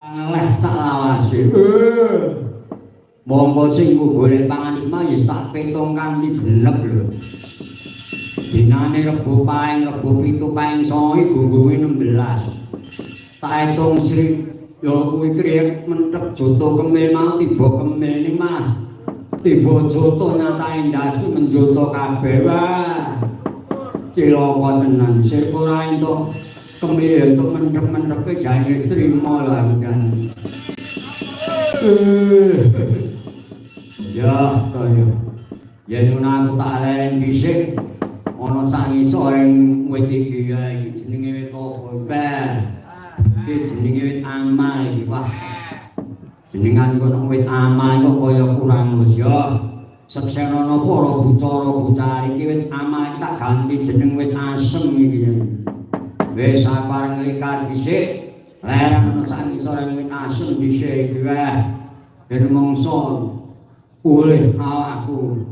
Leh salawase. Monggo sing golek pangan iki mah ya tak petung kanthi genep lho. Dinane Rebo paing Rebo 7 paing 9 gunggunge 16. Tak etung sri ya kuwi kriyek mentek joto kemil mau tiba kemil ning mah. Tiba joto nyatane ndas kuwi menjoto kabeh wae. Cilaka tenan sik ora entuk kemil entuk mendep-mendepe jane trimo lah kan. Ya kaya yen aku tak alen dhisik ana sangisor ing wit iki ya iki jenenge wit apa iki jenenge wit amal iki wah jenengan kok wit amal kok kaya kurang wis ya seksenana para bucara iki wit amal tak ganti jeneng wit asem iki wis sabareng nglikar dhisik lerang ana sangisor ing wit asem dhisik iki wae ben mongso oleh awakku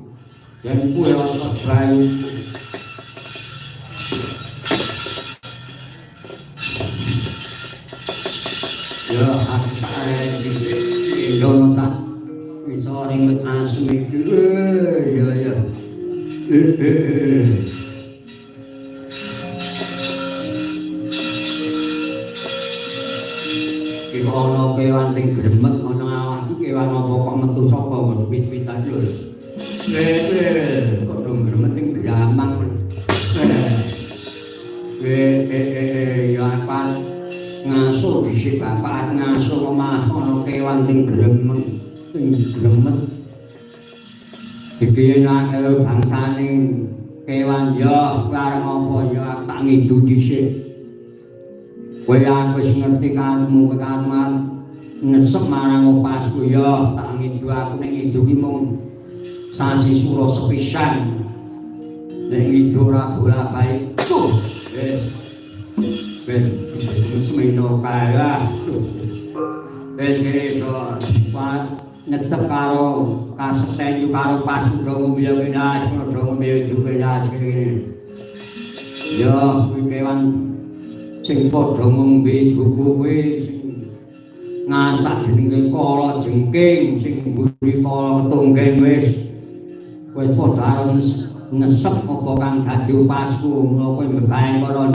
yen kuwi ana bayi ya asae iki donta iso ring asmi ya iki ana kewan sing gremet ana awak iki kewan apa kok metu saka wit-witan lho kok dong gremet sing gramang ya apa ngasuh dhisik bapak ngasuh omah ana kewan sing gremet iki nek bangsane kewan ya arep apa ya tak ngidu dhisik kowe wis ngerti kanmu kekaman ngesep marang opasku ya tak ngidu aku nek ngidu ki mung sasi sura sepisan nek ngidu ora bolak-balik wis semeno kae lah wis iso ngecep karo kasetenyu karo pas uga ngombe wenas padha ngombe juga wenas kene ya kuwi kewan sing padha ngombe buku kuwi ngantak jenenge kala jengking sing mburi kala tunggen wis padha arep ngesep apa kang dadi upasku mula kowe mbebae kono